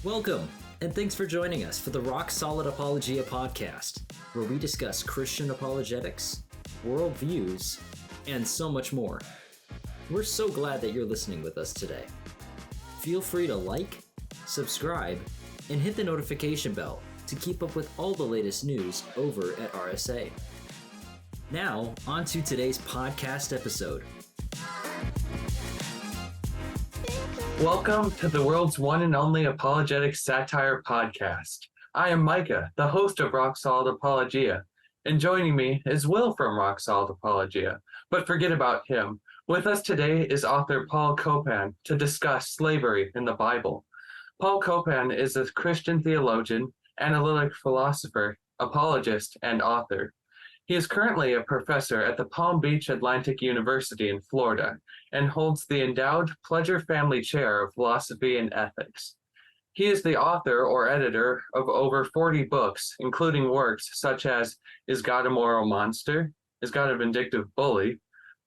Welcome, and thanks for joining us for the Rock Solid Apologia Podcast, where we discuss Christian apologetics, worldviews, and so much more. We're so glad that you're listening with us today. Feel free to like, subscribe, and hit the notification bell to keep up with all the latest news over at RSA. Now, on to today's podcast episode. Welcome to the world's one and only apologetic satire podcast. I am Micah, the host of Rock Solid Apologia, and joining me is Will from Rock Solid Apologia. But forget about him. With us today is author Paul Copan to discuss slavery in the Bible. Paul Copan is a Christian theologian, analytic philosopher, apologist, and author. He is currently a professor at the Palm Beach Atlantic University in Florida and holds the endowed Pledger Family Chair of Philosophy and Ethics. He is the author or editor of over 40 books, including works such as Is God a Moral Monster? Is God a Vindictive Bully?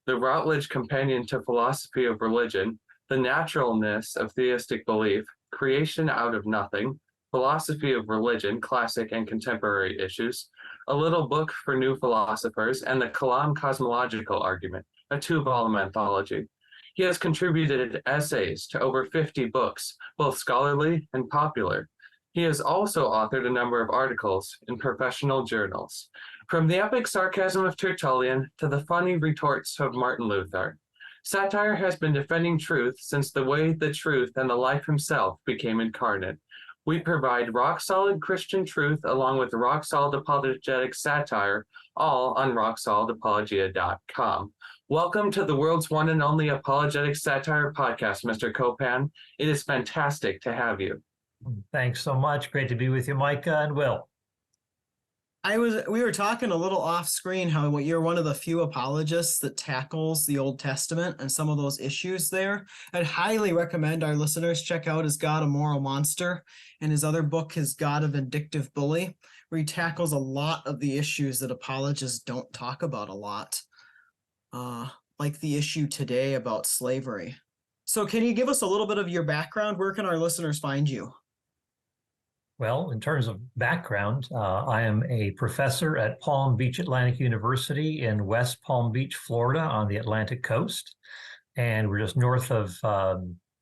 The Routledge Companion to Philosophy of Religion, The Naturalness of Theistic Belief, Creation Out of Nothing, Philosophy of Religion, Classic and Contemporary Issues, A Little Book for New Philosophers, and the Kalam Cosmological Argument, a 2-volume anthology. He has contributed essays to over 50 books, both scholarly and popular. He has also authored a number of articles in professional journals, from the epic sarcasm of Tertullian to the funny retorts of Martin Luther. Satire has been defending truth since the way the truth and the life himself became incarnate. We provide rock-solid Christian truth along with rock-solid apologetic satire, all on rocksolidapologia.com. Welcome to the world's one and only apologetic satire podcast, Mr. Copan. It is fantastic to have you. Thanks so much. Great to be with you, Micah and Will. We were talking a little off screen how you're one of the few apologists that tackles the Old Testament and some of those issues there. I'd highly recommend our listeners check out Is God a Moral Monster? And his other book, Is God a Vindictive Bully? Where he tackles a lot of the issues that apologists don't talk about a lot, like the issue today about slavery. So can you give us a little bit of your background? Where can our listeners find you? Well, in terms of background, I am a professor at Palm Beach Atlantic University in West Palm Beach, Florida, on the Atlantic coast. And we're just north of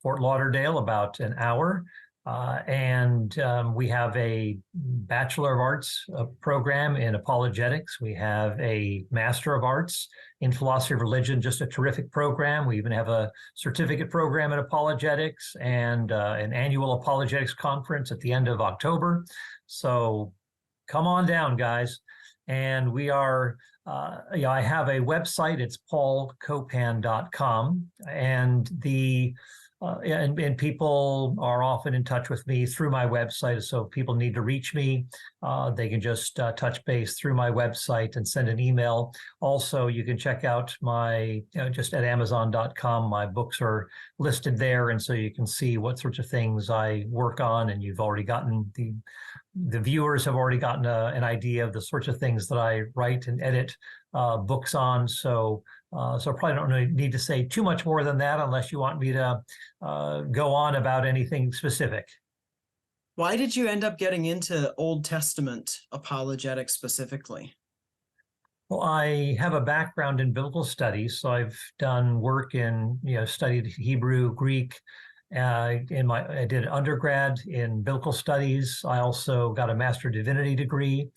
Fort Lauderdale, about an hour. We have a Bachelor of Arts program in apologetics. We have a Master of Arts in Philosophy of Religion, just a terrific program. We even have a certificate program in apologetics and an annual apologetics conference at the end of October. So come on down, guys. And we are, I have a website. It's paulcopan.com. And and people are often in touch with me through my website. So if people need to reach me, they can just touch base through my website and send an email. Also, you can check out just at amazon.com. My books are listed there. And so you can see what sorts of things I work on. And you've already gotten the viewers have already gotten an idea of the sorts of things that I write and edit books on. So I probably don't need to say too much more than that unless you want me to go on about anything specific. Why did you end up getting into Old Testament apologetics specifically? Well, I have a background in biblical studies, so I've done work in, studied Hebrew, Greek. I did undergrad in biblical studies. I also got a Master of Divinity degree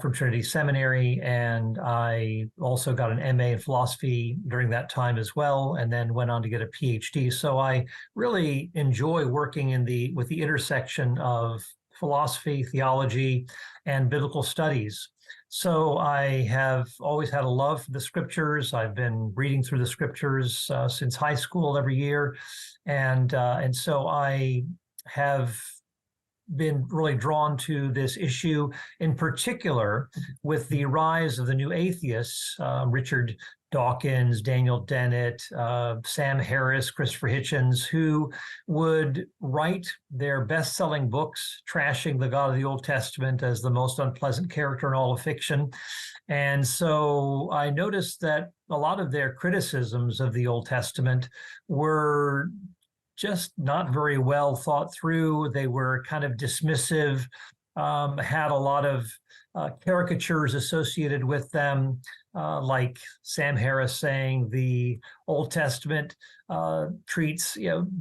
from Trinity Seminary, and I also got an MA in philosophy during that time as well, and then went on to get a PhD. So I really enjoy working with the intersection of philosophy, theology, and biblical studies. So I have always had a love for the scriptures. I've been reading through the scriptures since high school every year, and so I have been really drawn to this issue, in particular with the rise of the new atheists, Richard Dawkins, Daniel Dennett, Sam Harris, Christopher Hitchens, who would write their best-selling books trashing the God of the Old Testament as the most unpleasant character in all of fiction. And so I noticed that a lot of their criticisms of the Old Testament were just not very well thought through. They were kind of dismissive, had a lot of caricatures associated with them, like Sam Harris saying the Old Testament treats,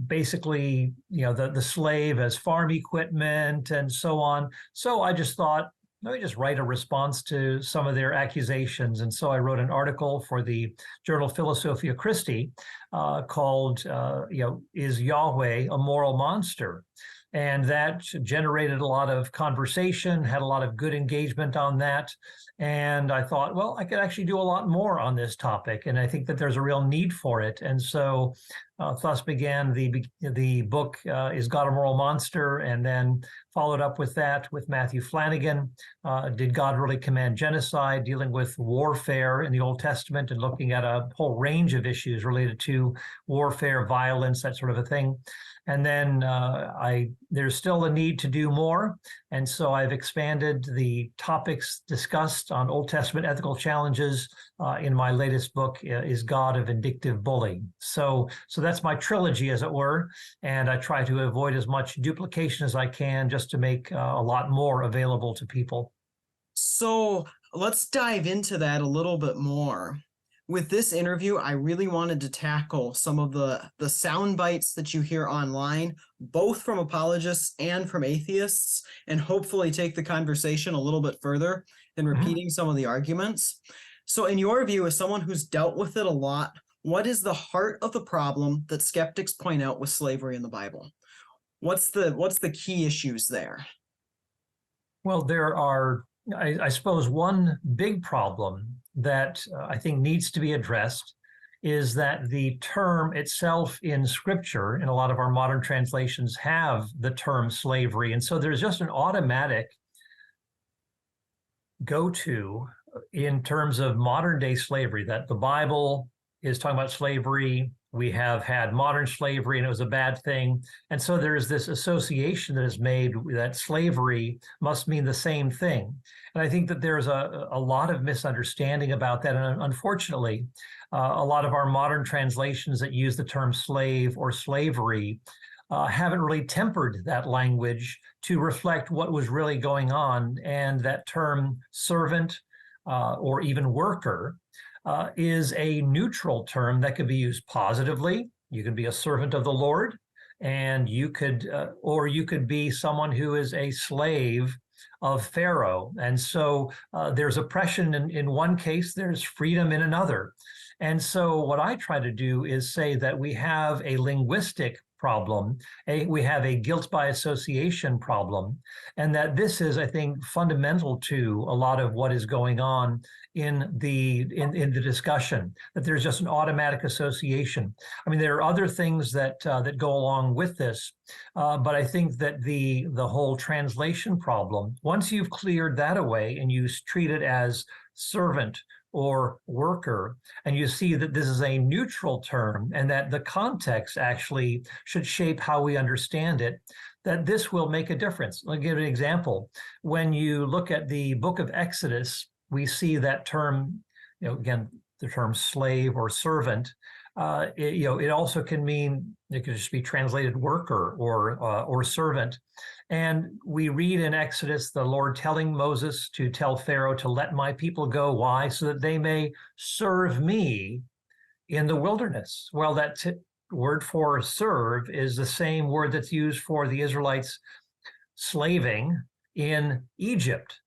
basically, the slave as farm equipment and so on. So I just thought, let me just write a response to some of their accusations. And so I wrote an article for the journal Philosophia Christi called, Is Yahweh a Moral Monster? And that generated a lot of conversation, had a lot of good engagement on that. And I thought, well, I could actually do a lot more on this topic. And I think that there's a real need for it. And so thus began the book, Is God a Moral Monster? And then followed up with that with Matthew Flanagan, Did God Really Command Genocide? Dealing with warfare in the Old Testament and looking at a whole range of issues related to warfare, violence, that sort of a thing. And then there's still a need to do more. And so I've expanded the topics discussed on Old Testament ethical challenges in my latest book, Is God a Vindictive Bully? So that's my trilogy, as it were. And I try to avoid as much duplication as I can just to make a lot more available to people. So let's dive into that a little bit more. With this interview, I really wanted to tackle some of the sound bites that you hear online, both from apologists and from atheists, and hopefully take the conversation a little bit further than repeating some of the arguments. So in your view, as someone who's dealt with it a lot, what is the heart of the problem that skeptics point out with slavery in the Bible? What's the key issues there? Well, there are, I suppose, one big problem that I think needs to be addressed is that the term itself in Scripture, in a lot of our modern translations, have the term slavery. And so there's just an automatic go-to in terms of modern day slavery, that the Bible is talking about slavery. We have had modern slavery and it was a bad thing. And so there's this association that is made that slavery must mean the same thing. And I think that there's a lot of misunderstanding about that. And unfortunately, a lot of our modern translations that use the term slave or slavery haven't really tempered that language to reflect what was really going on. And that term servant or even worker is a neutral term that could be used positively. You can be a servant of the Lord, and you could be someone who is a slave of Pharaoh. And so there's oppression in one case, there's freedom in another. And so what I try to do is say that we have a linguistic problem, we have a guilt by association problem, and that this is, I think, fundamental to a lot of what is going on in the discussion, that there's just an automatic association. I mean, there are other things that go along with this, but I think that the whole translation problem, once you've cleared that away and you treat it as servant or worker, and you see that this is a neutral term and that the context actually should shape how we understand it, that this will make a difference. I'll give an example. When you look at the book of Exodus, we see that term, again, the term slave or servant. It also can mean, it could just be translated worker or servant. And we read in Exodus the Lord telling Moses to tell Pharaoh to let my people go. Why? So that they may serve me in the wilderness. Well, that word for serve is the same word that's used for the Israelites slaving in Egypt,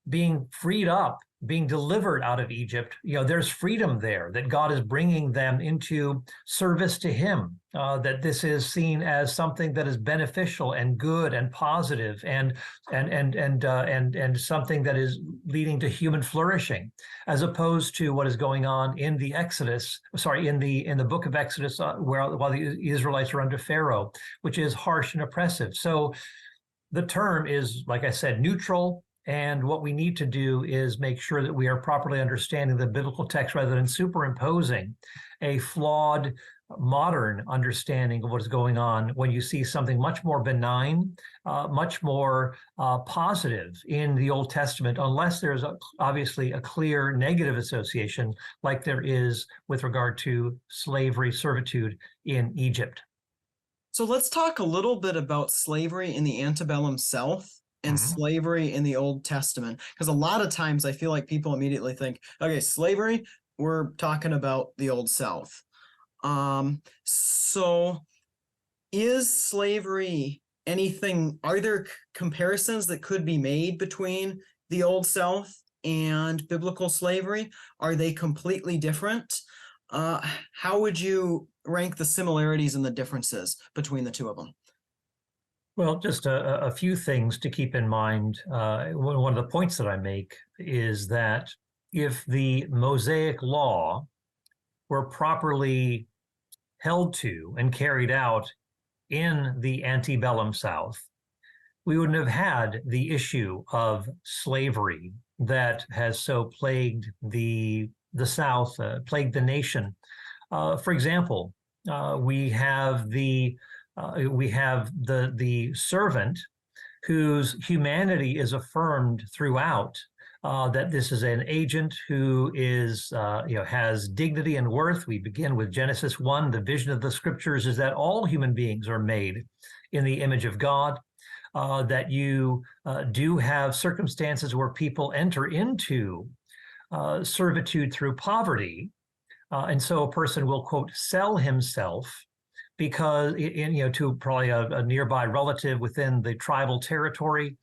being freed up, being delivered out of Egypt. There's freedom there, that God is bringing them into service to him, that this is seen as something that is beneficial and good and positive and something that is leading to human flourishing, as opposed to what is going on in the in the book of Exodus, while the Israelites are under Pharaoh, which is harsh and oppressive. So the term is, like I said, neutral. And what we need to do is make sure that we are properly understanding the biblical text rather than superimposing a flawed modern understanding of what is going on when you see something much more benign, much more positive in the Old Testament, unless there's obviously a clear negative association like there is with regard to slavery, servitude in Egypt. So let's talk a little bit about slavery in the antebellum South and slavery in the Old Testament. Because a lot of times I feel like people immediately think, okay, slavery, we're talking about the Old South. So is slavery anything, are there comparisons that could be made between the Old South and biblical slavery? Are they completely different? How would you rank the similarities and the differences between the two of them? Well, just a few things to keep in mind. One of the points that I make is that if the Mosaic Law were properly held to and carried out in the antebellum South, we wouldn't have had the issue of slavery that has so plagued the South, plagued the nation. For example, we have the servant whose humanity is affirmed throughout, that this is an agent who is, has dignity and worth. We begin with Genesis 1. The vision of the scriptures is that all human beings are made in the image of God, that you do have circumstances where people enter into servitude through poverty. And so a person will, quote, sell himself because to probably a nearby relative within the tribal territory,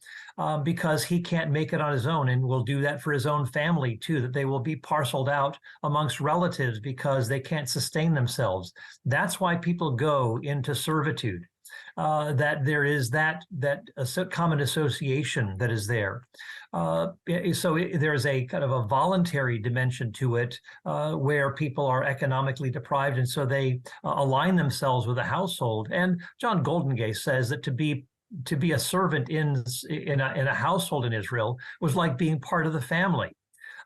because he can't make it on his own, and will do that for his own family too, that they will be parceled out amongst relatives because they can't sustain themselves. That's why people go into servitude. That there is that common association that is there. So there's a kind of a voluntary dimension to it, where people are economically deprived, and so they align themselves with a household. And John Goldengay says that to be a servant in a household in Israel was like being part of the family.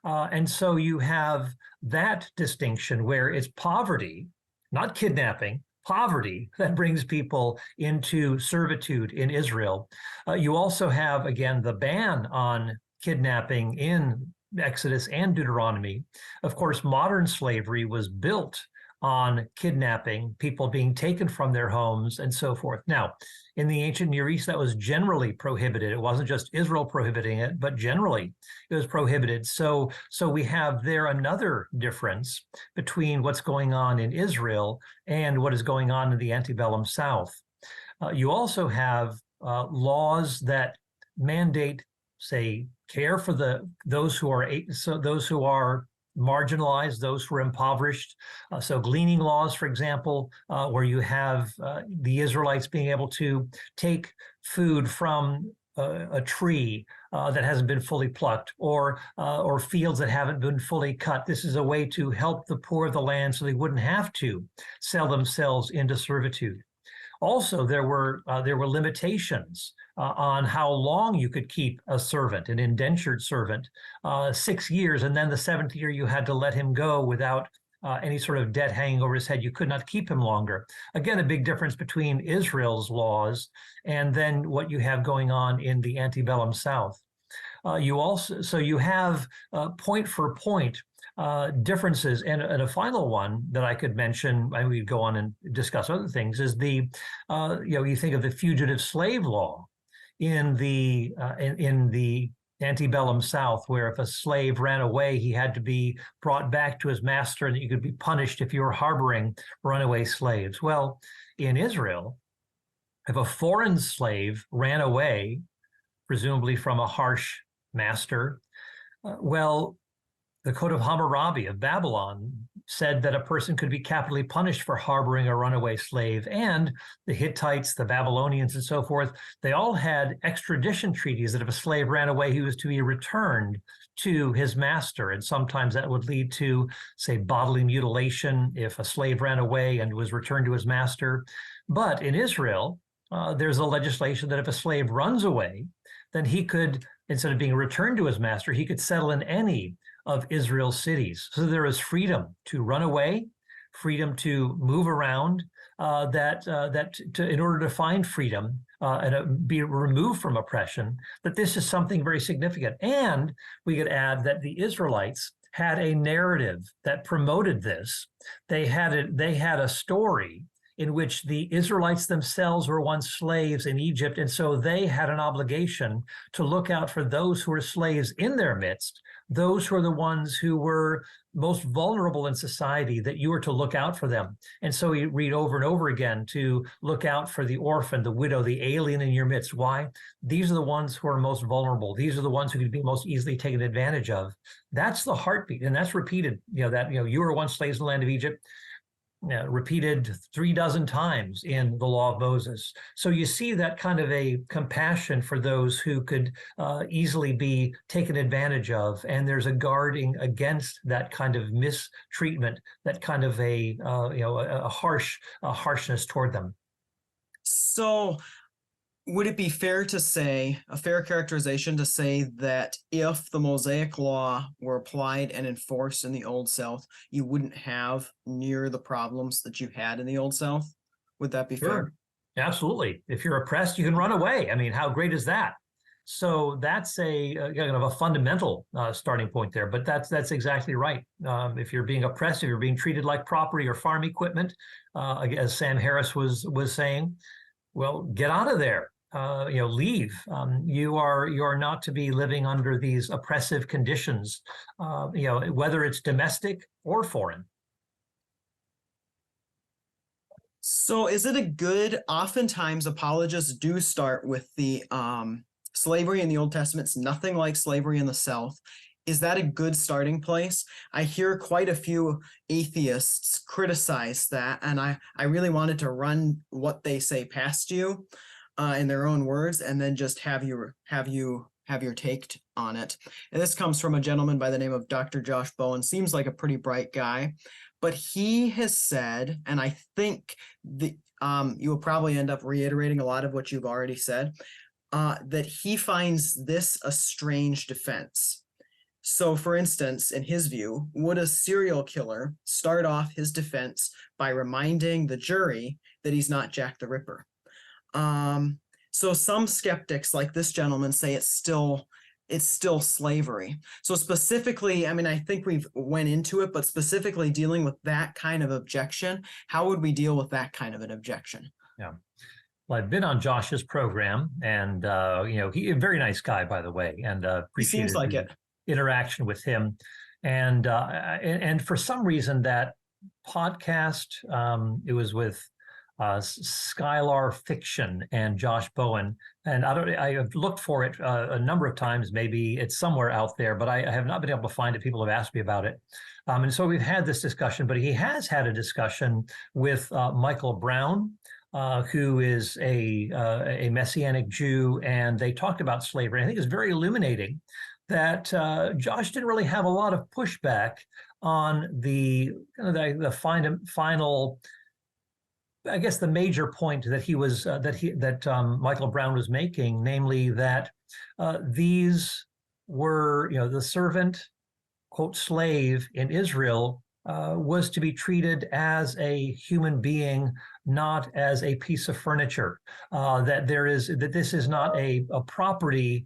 And so you have that distinction where it's poverty, not kidnapping, poverty that brings people into servitude in Israel. You also have, again, the ban on kidnapping in Exodus and Deuteronomy. Of course, modern slavery was built on kidnapping, people being taken from their homes and so forth. Now, in the ancient Near East, that was generally prohibited. It wasn't just Israel prohibiting it, but generally it was prohibited. So we have there another difference between what's going on in Israel and what is going on in the antebellum South. You also have laws that mandate, say, care for those who are marginalized, those who are impoverished. So gleaning laws, for example, where you have the Israelites being able to take food from a tree that hasn't been fully plucked, or fields that haven't been fully cut. This is a way to help the poor of the land so they wouldn't have to sell themselves into servitude. Also, there were limitations on how long you could keep a servant, an indentured servant, 6 years, and then the 7th year you had to let him go without any sort of debt hanging over his head. You could not keep him longer. Again, a big difference between Israel's laws and then what you have going on in the antebellum South. You have point for point differences. And a final one that I could mention, and we'd go on and discuss other things, is you think of the fugitive slave law in the antebellum South, where if a slave ran away, he had to be brought back to his master, and that you could be punished if you were harboring runaway slaves. Well, in Israel, if a foreign slave ran away, presumably from a harsh master, the Code of Hammurabi of Babylon said that a person could be capitally punished for harboring a runaway slave. And the Hittites, the Babylonians, and so forth, they all had extradition treaties that if a slave ran away, he was to be returned to his master. And sometimes that would lead to, say, bodily mutilation if a slave ran away and was returned to his master. But in Israel, there's a legislation that if a slave runs away, then he could, instead of being returned to his master, he could settle in any of Israel's cities. So there is freedom to run away, freedom to move around, in order to find freedom and be removed from oppression, that this is something very significant. And we could add that the Israelites had a narrative that promoted this. They had a story in which the Israelites themselves were once slaves in Egypt, and so they had an obligation to look out for those who were slaves in their midst, those who are the ones who were most vulnerable in society, that you were to look out for them. And so we read over and over again to look out for the orphan, the widow, the alien in your midst. Why? These are the ones who are most vulnerable. These are the ones who could be most easily taken advantage of. That's the heartbeat, and that's repeated. You were once slaves in the land of Egypt. Repeated 36 times in the law of Moses. So you see that kind of a compassion for those who could easily be taken advantage of, and there's a guarding against that kind of mistreatment, that kind of a harshness toward them. So would it be fair to say, a fair characterization to say, that if the Mosaic Law were applied and enforced in the Old South, you wouldn't have near the problems that you had in the Old South? Would that be fair? Absolutely. If you're oppressed, you can run away. I mean, how great is that? So that's a kind of a fundamental starting point there. But that's exactly right. If you're being oppressed, if you're being treated like property or farm equipment, as Sam Harris was saying, well, get out of there. Leave. You are not to be living under these oppressive conditions, whether it's domestic or foreign. So is it oftentimes apologists do start with the slavery in the Old Testament's nothing like slavery in the South. Is that a good starting place? I hear quite a few atheists criticize that, and I really wanted to run what they say past you in their own words, and then just have your take on it. And this comes from a gentleman by the name of Dr. Josh Bowen. Seems like a pretty bright guy, but he has said, and I think you will probably end up reiterating a lot of what you've already said, that he finds this a strange defense. So, for instance, in his view, would a serial killer start off his defense by reminding the jury that he's not Jack the Ripper? So some skeptics, like this gentleman, say it's still slavery. So specifically, I mean, I think we've went into it, but specifically dealing with that kind of objection, how would we deal with that kind of an objection? Yeah. Well, I've been on Josh's program, and he a very nice guy, by the way, and he seems like it. Interaction with him, and for some reason that podcast, it was with Skylar Fiction and Josh Bowen, and I have looked for it a number of times. Maybe it's somewhere out there, but I have not been able to find it. People have asked me about it, and so we've had this discussion. But he has had a discussion with Michael Brown, who is a Messianic Jew, and they talked about slavery. I think it's very illuminating that Josh didn't really have a lot of pushback on the final, I guess, the major point that he was Michael Brown was making, namely that these were, the servant, quote, slave in Israel was to be treated as a human being, not as a piece of furniture. That this is not a property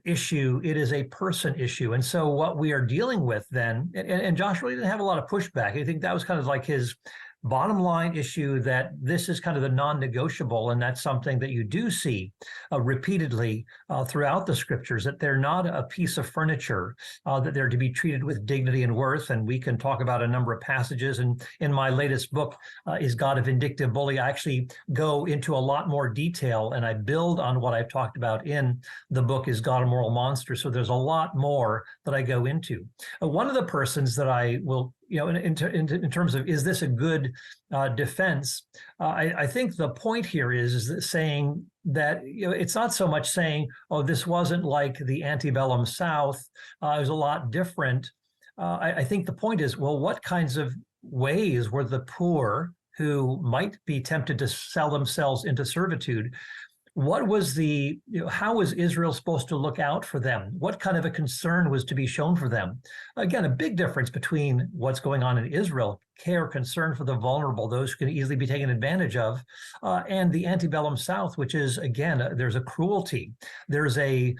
issue; it is a person issue. And so, what we are dealing with then, and Josh really didn't have a lot of pushback. I think that was kind of like his bottom line issue, that this is kind of the non-negotiable, and that's something that you do see repeatedly throughout the scriptures, that they're not a piece of furniture, that they're to be treated with dignity and worth. And we can talk about a number of passages. And in my latest book, Is God a Vindictive Bully?, I actually go into a lot more detail, and I build on what I've talked about in the book, Is God a Moral Monster? So there's a lot more that I go into. One of the persons that I will, in terms of, is this a good defense? I think the point here is that saying that, it's not so much saying, oh, this wasn't like the antebellum South, it was a lot different. I think the point is, well, what kinds of ways were the poor, who might be tempted to sell themselves into servitude, what was how was Israel supposed to look out for them? What kind of a concern was to be shown for them? Again, a big difference between what's going on in Israel care, concern for the vulnerable, those who can easily be taken advantage of, and the antebellum South, which is, again, there's a cruelty. There's a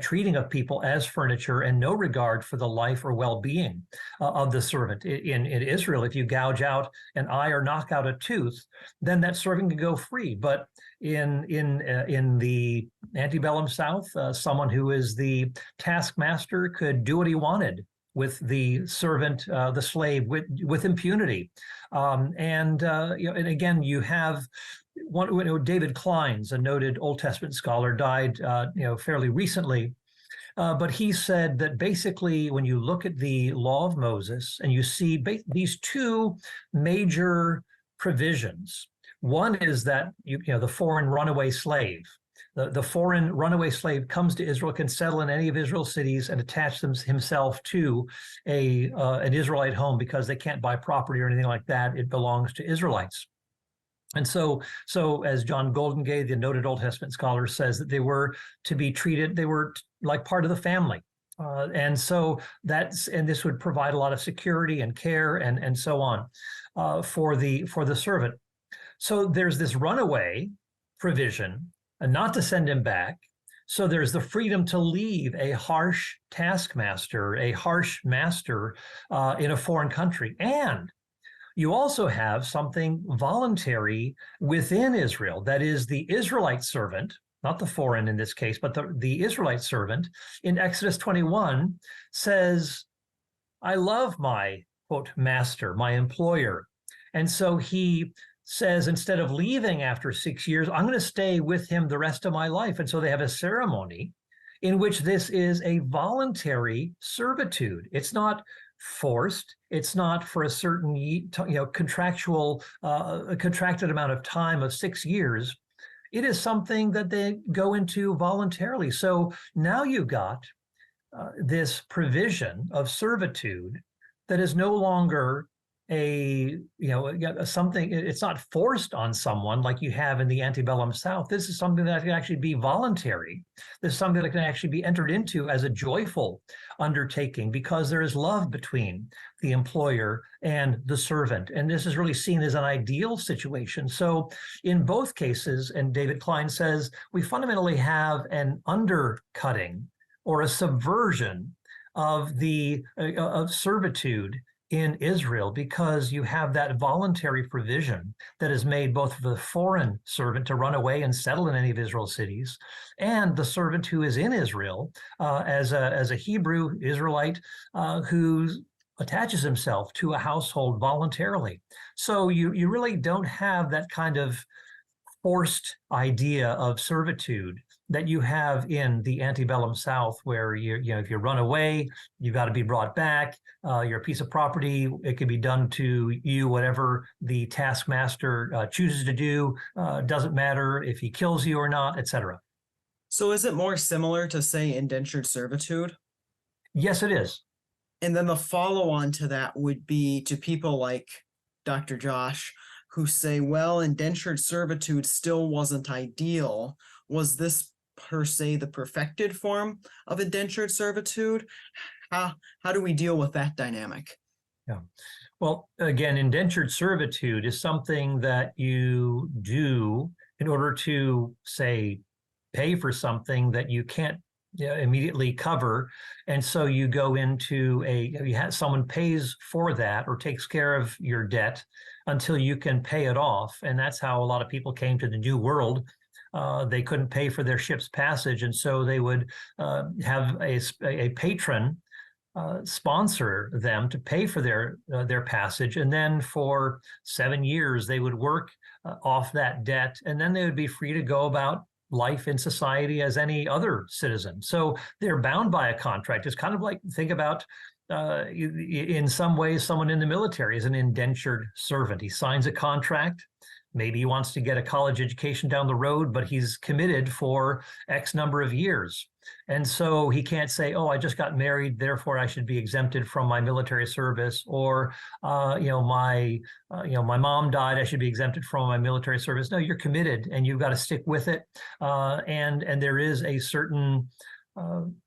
treating of people as furniture and no regard for the life or well-being of the servant. In Israel, if you gouge out an eye or knock out a tooth, then that servant can go free. But in the antebellum South, someone who is the taskmaster could do what he wanted with the servant, the slave, with impunity. And again, you have David Klein's, a noted Old Testament scholar, died fairly recently. But he said that basically, when you look at the law of Moses and you see these two major provisions, one is that the foreign runaway slave. The foreign runaway slave comes to Israel, can settle in any of Israel's cities and attach himself to an Israelite home because they can't buy property or anything like that. It belongs to Israelites. And so as John Goldengay, the noted Old Testament scholar, says, that they were to be treated, they were like part of the family. And this would provide a lot of security and care and so on for the servant. So there's this runaway provision, and not to send him back. So there's the freedom to leave a harsh taskmaster, a harsh master in a foreign country. And you also have something voluntary within Israel. That is, the Israelite servant, not the foreign in this case, but the Israelite servant in Exodus 21 says, I love my, quote, master, my employer. And so he says, instead of leaving after 6 years, I'm going to stay with him the rest of my life. And so they have a ceremony in which this is a voluntary servitude. It's not forced. It's not for a certain contracted amount of time of 6 years. It is something that they go into voluntarily. So now you've got this provision of servitude that is no longer something. It's not forced on someone like you have in the antebellum South. This is something that can actually be voluntary. This is something that can actually be entered into as a joyful undertaking because there is love between the employer and the servant. And this is really seen as an ideal situation. So in both cases, and David Klein says, we fundamentally have an undercutting or a subversion of of servitude in Israel, because you have that voluntary provision that is made both for the foreign servant to run away and settle in any of Israel's cities, and the servant who is in Israel as a Hebrew Israelite who attaches himself to a household voluntarily. So you really don't have that kind of forced idea of servitude that you have in the antebellum South, where if you run away, you've got to be brought back. You're a piece of property. It can be done to you whatever the taskmaster chooses to do. Doesn't matter if he kills you or not, etc. So is it more similar to, say, indentured servitude? Yes, it is. And then the follow-on to that would be to people like Dr. Josh, who say, well, indentured servitude still wasn't ideal. Was this per se the perfected form of indentured servitude? How do we deal with that dynamic? Yeah. Well, again, indentured servitude is something that you do in order to, say, pay for something that you can't immediately cover. And so you go into someone pays for that or takes care of your debt until you can pay it off. And that's how a lot of people came to the New World. They couldn't pay for their ship's passage, and so they would have a patron sponsor them to pay for their passage, and then for 7 years they would work off that debt, and then they would be free to go about life in society as any other citizen. So they're bound by a contract. It's kind of like, think about in some ways someone in the military is an indentured servant. He signs a contract. Maybe he wants to get a college education down the road, but he's committed for X number of years. And so he can't say, oh, I just got married, therefore I should be exempted from my military service, or my mom died, I should be exempted from my military service. No, you're committed and you've got to stick with it. And there is a certain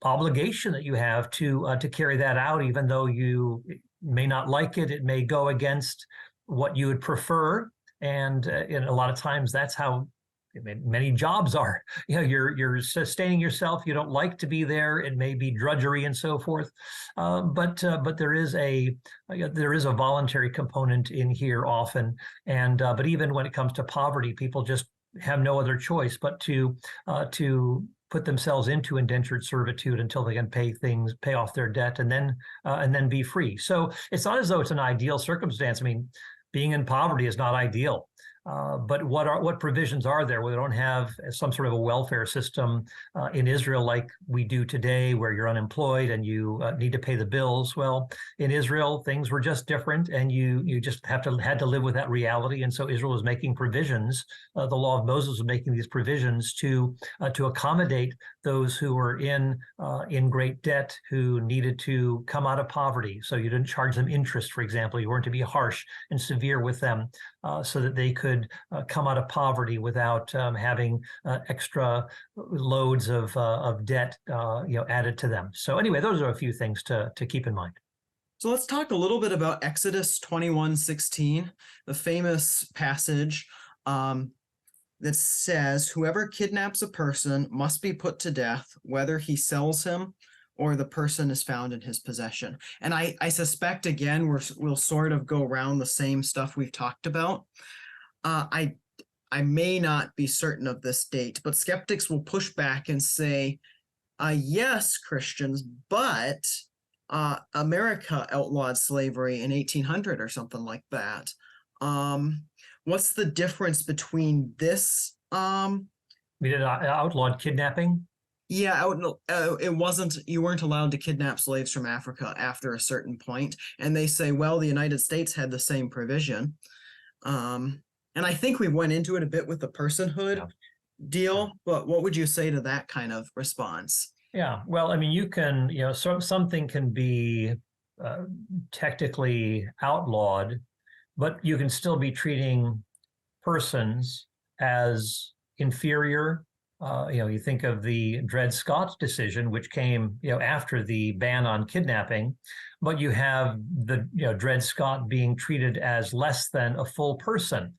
obligation that you have to carry that out, even though you may not like it. It may go against what you would prefer. And a lot of times that's how many jobs are. You're sustaining yourself. You don't like to be there. It may be drudgery and so forth. But there is a voluntary component in here often. And but even when it comes to poverty, people just have no other choice but to put themselves into indentured servitude until they can pay off their debt, and then be free. So it's not as though it's an ideal circumstance. I mean, being in poverty is not ideal. But what provisions are there? We don't have some sort of a welfare system in Israel like we do today, where you're unemployed and you need to pay the bills. Well, in Israel, things were just different, and you just had to live with that reality. And so Israel was making provisions. The law of Moses was making these provisions to accommodate those who were in great debt, who needed to come out of poverty. So you didn't charge them interest, for example. You weren't to be harsh and severe with them, so that they could come out of poverty without having extra loads of debt added to them. So anyway, those are a few things to keep in mind. So let's talk a little bit about Exodus 21:16, the famous passage that says, "Whoever kidnaps a person must be put to death, whether he sells him or the person is found in his possession." And I suspect, again, we'll sort of go around the same stuff we've talked about. I may not be certain of this date, but skeptics will push back and say, yes, Christians, but America outlawed slavery in 1800 or something like that. What's the difference between this? We did outlawed kidnapping. Yeah, it wasn't, you weren't allowed to kidnap slaves from Africa after a certain point. And they say, well, the United States had the same provision. And I think we went into it a bit with the personhood deal, but what would you say to that kind of response? Yeah, well, I mean, you can, something can be technically outlawed, but you can still be treating persons as inferior. You think of the Dred Scott decision, which came, after the ban on kidnapping, but you have the, Dred Scott being treated as less than a full person.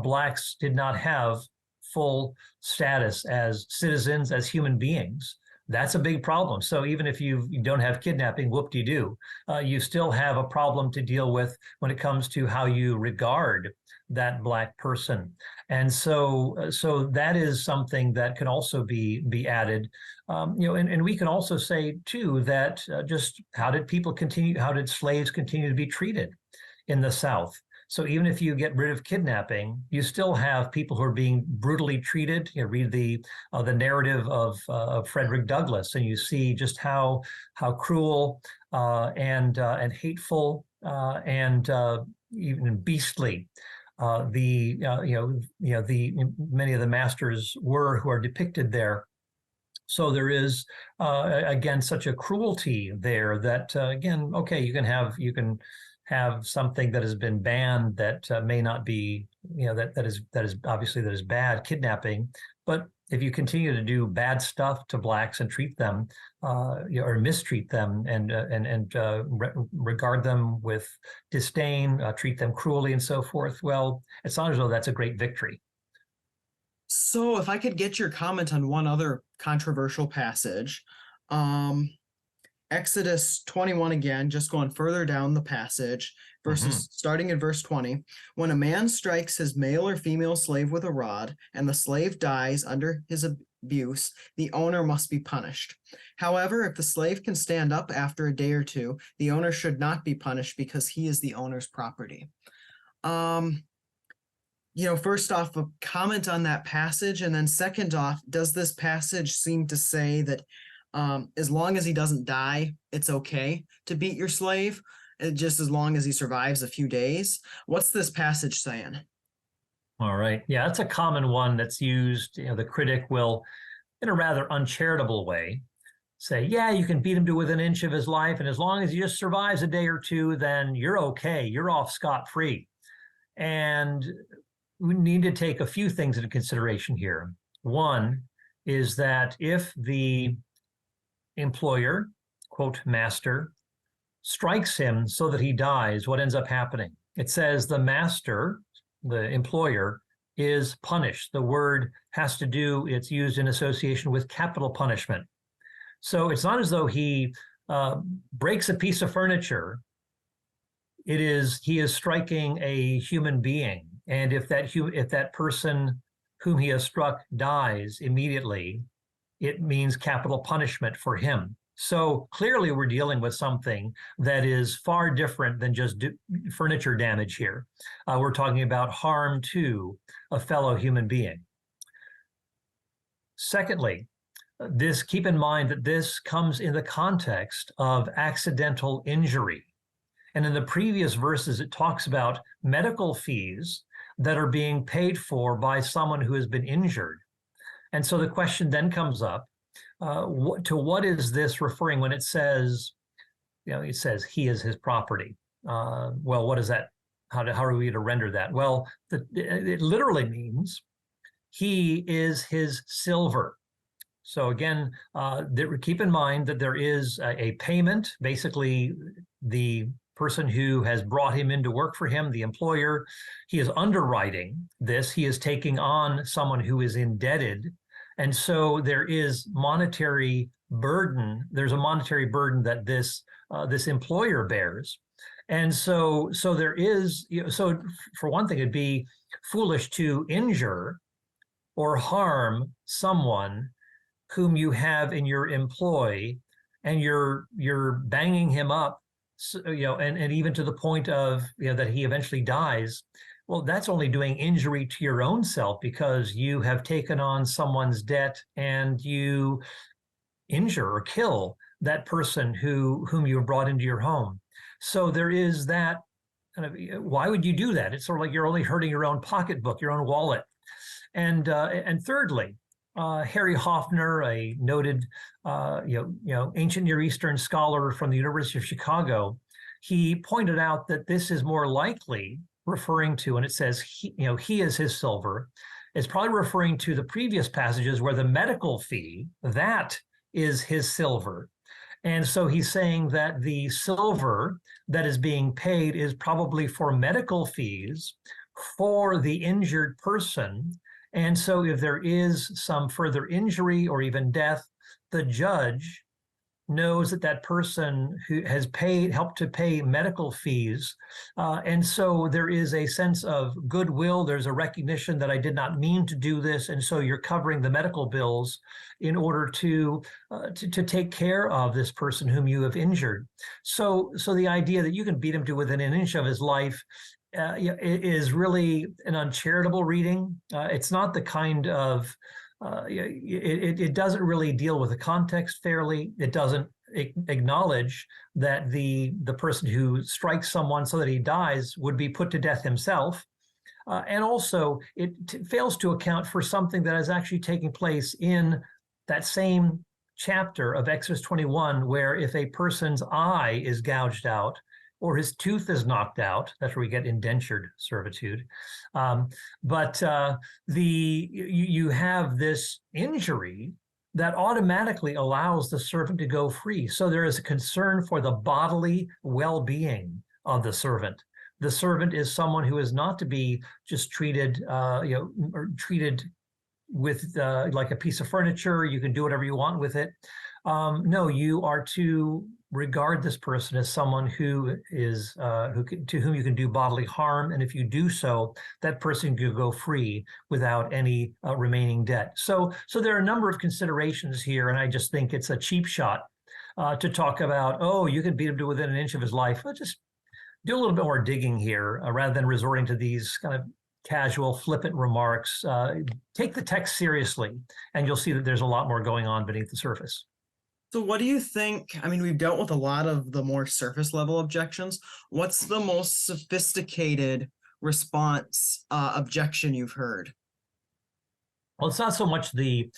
Blacks did not have full status as citizens, as human beings. That's a big problem. So even if you don't have kidnapping, whoop-de-doo, you still have a problem to deal with when it comes to how you regard that Black person. And so that is something that can also be added. And we can also say too that just how did slaves continue to be treated in the South? So even if you get rid of kidnapping, you still have people who are being brutally treated. Read the narrative of Frederick Douglass, and you see just how cruel and hateful and even beastly the many of the masters were who are depicted there. So there is again such a cruelty there that again, okay, you can have something that has been banned that may not be, that is obviously that is bad, kidnapping. But if you continue to do bad stuff to Blacks and treat them, or mistreat them, and regard them with disdain, treat them cruelly, and so forth, well, it's not as though that's a great victory. So, if I could get your comment on one other controversial passage. Exodus 21 again, just going further down the passage, verses starting in verse 20. When a man strikes his male or female slave with a rod, and the slave dies under his abuse, the owner must be punished. However, if the slave can stand up after a day or two, the owner should not be punished because he is the owner's property. First off, a comment on that passage, and then second off, does this passage seem to say that as long as he doesn't die, it's okay to beat your slave, just as long as he survives a few days? What's this passage saying? All right. Yeah, that's a common one that's used. The critic will, in a rather uncharitable way, say, yeah, you can beat him to within an inch of his life, and as long as he just survives a day or two, then you're okay. You're off scot-free. And we need to take a few things into consideration here. One is that if the employer, quote, master, strikes him so that he dies, what ends up happening? It says the master, the employer, is punished. The word has to do, it's used in association with capital punishment. So it's not as though he breaks a piece of furniture. He is striking a human being. And if that person whom he has struck dies immediately, it means capital punishment for him. So clearly we're dealing with something that is far different than just furniture damage here. We're talking about harm to a fellow human being. Secondly, keep in mind that this comes in the context of accidental injury. And in the previous verses, it talks about medical fees that are being paid for by someone who has been injured. And so the question then comes up, to what is this referring when it says, it says he is his property? Well, what is that? How are we to render that? Well, it literally means he is his silver. So again, keep in mind that there is a payment. Basically, the person who has brought him in to work for him, the employer, he is underwriting this. He is taking on someone who is indebted. And so there is monetary burden. There's a monetary burden that this employer bears. And so there is, so for one thing, it'd be foolish to injure or harm someone whom you have in your employ, and you're banging him up, and even to the point of that he eventually dies. Well, that's only doing injury to your own self, because you have taken on someone's debt and you injure or kill that person whom you have brought into your home. So there is that kind of, why would you do that? It's sort of like you're only hurting your own pocketbook, your own wallet. And thirdly, Harry Hoffner, a noted ancient Near Eastern scholar from the University of Chicago, he pointed out that this is more likely referring to, and it says he is his silver, is probably referring to the previous passages where the medical fee, that is his silver. And so he's saying that the silver that is being paid is probably for medical fees for the injured person. And so if there is some further injury or even death, the judge knows that person who has helped to pay medical fees. And so there is a sense of goodwill. There's a recognition that I did not mean to do this. And so you're covering the medical bills in order to take care of this person whom you have injured. So the idea that you can beat him to within an inch of his life is really an uncharitable reading. It's not the kind of, it doesn't really deal with the context fairly. It doesn't acknowledge that the person who strikes someone so that he dies would be put to death himself. And also, it fails to account for something that is actually taking place in that same chapter of Exodus 21, where if a person's eye is gouged out, or his tooth is knocked out, that's where we get indentured servitude. But you have this injury that automatically allows the servant to go free. So there is a concern for the bodily well-being of the servant. The servant is someone who is not to be just treated, or treated with like a piece of furniture. You can do whatever you want with it. No, you are to regard this person as someone who is to whom you can do bodily harm, and if you do so, that person could go free without any remaining debt. So there are a number of considerations here, and I just think it's a cheap shot to talk about, oh, you can beat him to within an inch of his life. Let's just do a little bit more digging here, rather than resorting to these kind of casual, flippant remarks. Take the text seriously, and you'll see that there's a lot more going on beneath the surface. So what do you think? I mean, we've dealt with a lot of the more surface level objections. What's the most sophisticated response objection you've heard? Well, it's not so much the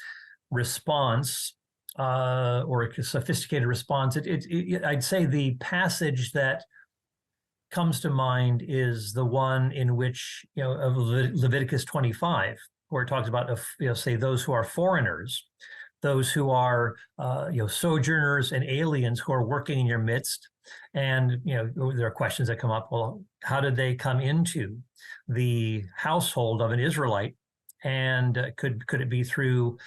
response or a sophisticated response. I'd say the passage that comes to mind is the one in which, of Leviticus 25, where it talks about, say, those who are foreigners, those who are, sojourners and aliens who are working in your midst. And, there are questions that come up. Well, how did they come into the household of an Israelite? And could it be through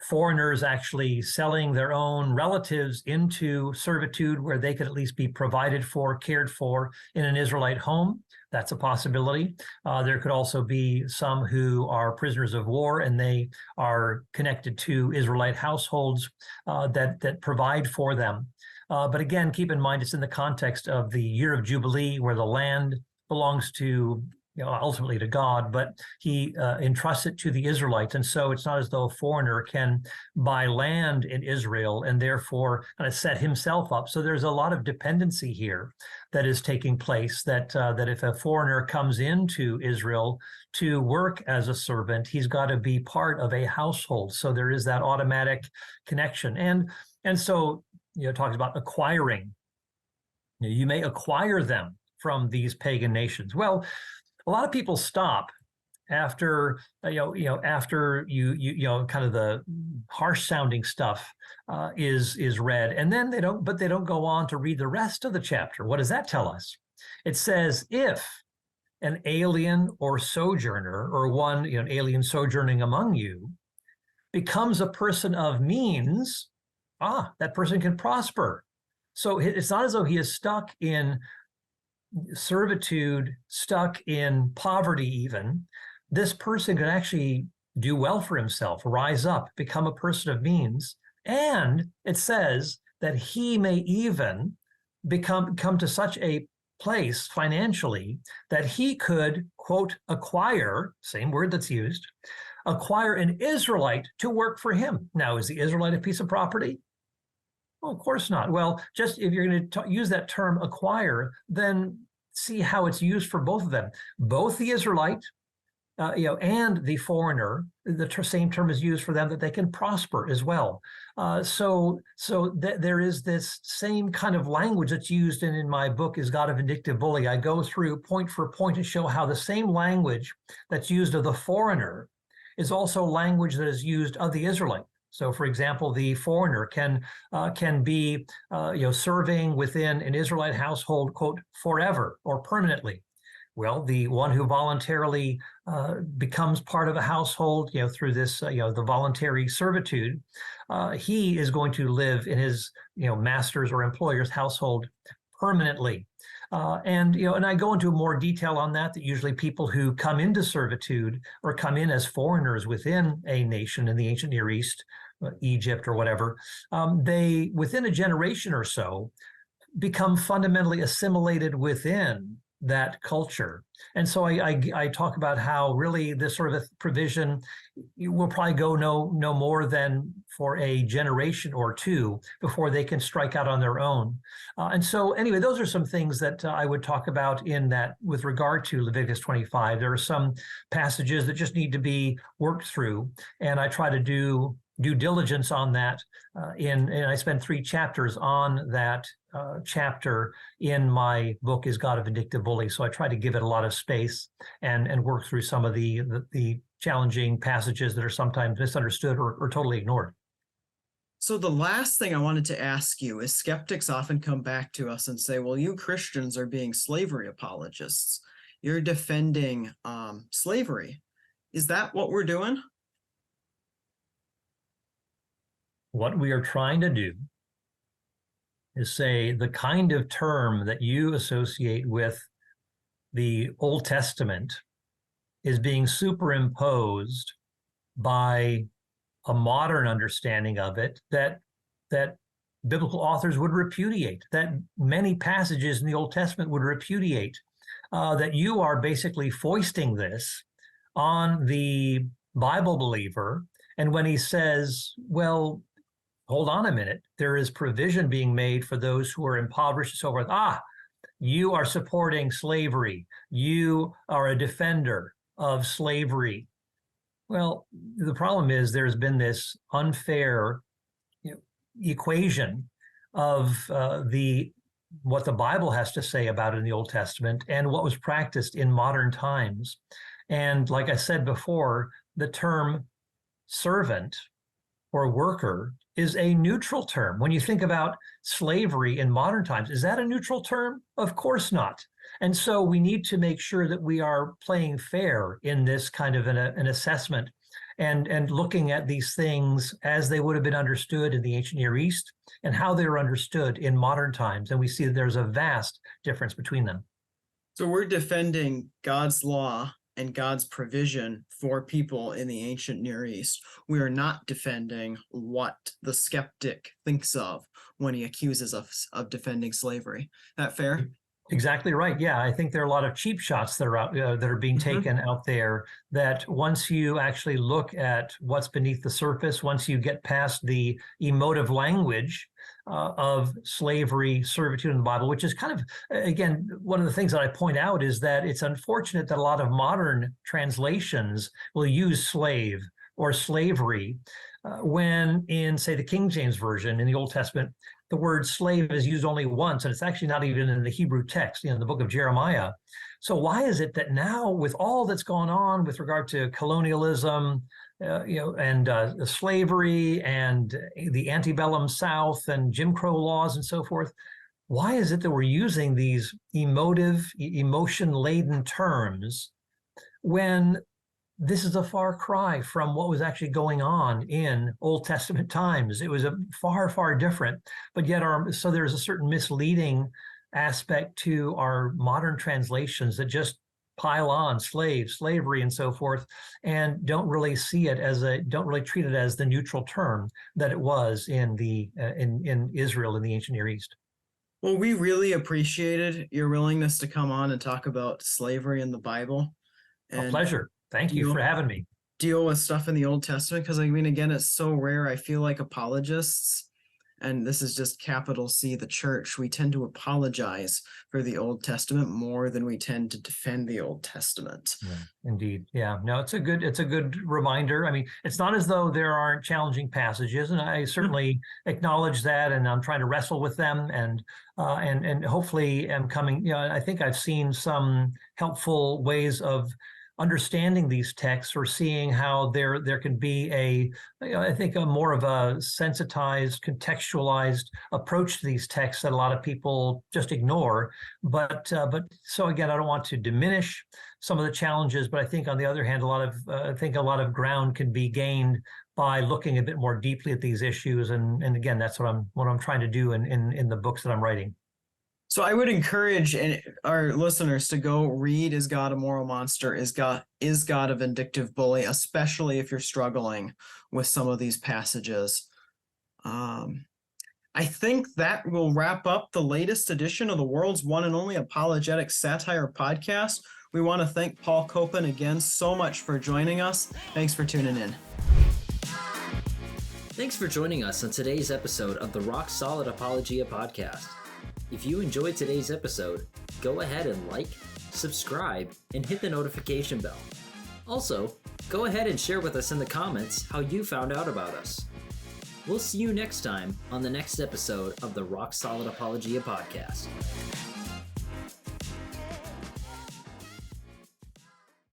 foreigners actually selling their own relatives into servitude where they could at least be provided for, cared for in an Israelite home? That's a possibility. There could also be some who are prisoners of war and they are connected to Israelite households that provide for them. But again, keep in mind, it's in the context of the year of Jubilee where the land belongs to ultimately to God, but he entrusts it to the Israelites. And so it's not as though a foreigner can buy land in Israel and therefore kind of set himself up. So there's a lot of dependency here that is taking place, that if a foreigner comes into Israel to work as a servant, he's got to be part of a household. So there is that automatic connection. And so, it talks about acquiring. You may acquire them from these pagan nations. Well, a lot of people stop after after you kind of the harsh sounding stuff is read, and then they don't go on to read the rest of the chapter. What does that tell us? It says, if an alien or sojourner, or one an alien sojourning among you, becomes a person of means, that person can prosper. So it's not as though he is stuck in servitude, stuck in poverty even. This person can actually do well for himself, rise up, become a person of means. And it says that he may even come to such a place financially that he could, quote, acquire, same word that's used, acquire an Israelite to work for him. Now, is the Israelite a piece of property? Well, of course not. Well, just if you're going to use that term acquire, then see how it's used for both of them. Both the Israelite, and the foreigner, the same term is used for them, that they can prosper as well. So there is this same kind of language that's used in my book, Is God a Vindictive Bully? I go through point for point to show how the same language that's used of the foreigner is also language that is used of the Israelite. So, for example, the foreigner can be serving within an Israelite household, quote, forever or permanently. Well, the one who voluntarily becomes part of a household, through this, the voluntary servitude, he is going to live in his, master's or employer's household permanently. And I go into more detail on that usually people who come into servitude or come in as foreigners within a nation in the ancient Near East, Egypt or whatever, they, within a generation or so, become fundamentally assimilated within that culture. And so I talk about how really this sort of a provision will probably go no more than for a generation or two before they can strike out on their own. And so anyway, those are some things that I would talk about in that with regard to Leviticus 25. There are some passages that just need to be worked through, and I try to do due diligence on that. And I spend 3 chapters on that chapter in my book, Is God a Vindictive Bully? So I try to give it a lot of space and work through some of the challenging passages that are sometimes misunderstood or totally ignored. So the last thing I wanted to ask you is, skeptics often come back to us and say, well, you Christians are being slavery apologists. You're defending slavery. Is that what we're doing? What we are trying to do is say the kind of term that you associate with the Old Testament is being superimposed by a modern understanding of it that biblical authors would repudiate, that many passages in the Old Testament would repudiate, that you are basically foisting this on the Bible believer. And when he says, well, hold on a minute, there is provision being made for those who are impoverished and so forth. You are supporting slavery. You are a defender of slavery. Well, the problem is there's been this unfair equation of what the Bible has to say about it in the Old Testament and what was practiced in modern times. And like I said before, the term servant or worker is a neutral term. When you think about slavery in modern times, is that a neutral term? Of course not. And so we need to make sure that we are playing fair in this kind of an assessment and looking at these things as they would have been understood in the ancient Near East and how they are understood in modern times. And we see that there's a vast difference between them. So we're defending God's law and God's provision for people in the ancient Near East. We are not defending what the skeptic thinks of when he accuses us of defending slavery. Is that fair? Exactly right. Yeah, I think there are a lot of cheap shots that are out, that are being taken out there. That once you actually look at what's beneath the surface, once you get past the emotive language of slavery, servitude in the Bible, which is kind of, again, one of the things that I point out is that it's unfortunate that a lot of modern translations will use slave or slavery when in, say, the King James Version in the Old Testament, the word slave is used only once, and it's actually not even in the Hebrew text, in the book of Jeremiah. So why is it that now, with all that's gone on with regard to colonialism, and slavery and the antebellum South and Jim Crow laws and so forth, why is it that we're using these emotion-laden terms when this is a far cry from what was actually going on in Old Testament times? It was a far, far different, but yet so there's a certain misleading aspect to our modern translations that just pile on slavery and so forth, and don't really treat it as the neutral term that it was in Israel in the ancient Near East. Well, we really appreciated your willingness to come on and talk about slavery in the Bible. And a pleasure. Thank you for having me. Deal with stuff in the Old Testament, because I mean, again, it's so rare. I feel like apologists, and this is just capital C, the church, we tend to apologize for the Old Testament more than we tend to defend the Old Testament. Yeah, indeed. Yeah. No, it's a good reminder. I mean, it's not as though there aren't challenging passages, and I certainly acknowledge that, and I'm trying to wrestle with them, and hopefully am coming, I think I've seen some helpful ways of understanding these texts, or seeing how there can be I think a more of a sensitized, contextualized approach to these texts that a lot of people just ignore. But so again, I don't want to diminish some of the challenges, but I think on the other hand, a lot of ground can be gained by looking a bit more deeply at these issues. And again, that's what I'm trying to do in the books that I'm writing. So I would encourage our listeners to go read Is God a Moral Monster? Is God a Vindictive Bully? Especially if you're struggling with some of these passages. I think that will wrap up the latest edition of the world's one and only apologetic satire podcast. We want to thank Paul Copan again so much for joining us. Thanks for tuning in. Thanks for joining us on today's episode of the Rock Solid Apologia podcast. If you enjoyed today's episode, go ahead and like, subscribe, and hit the notification bell. Also, go ahead and share with us in the comments how you found out about us. We'll see you next time on the next episode of the Rock Solid Apologia podcast.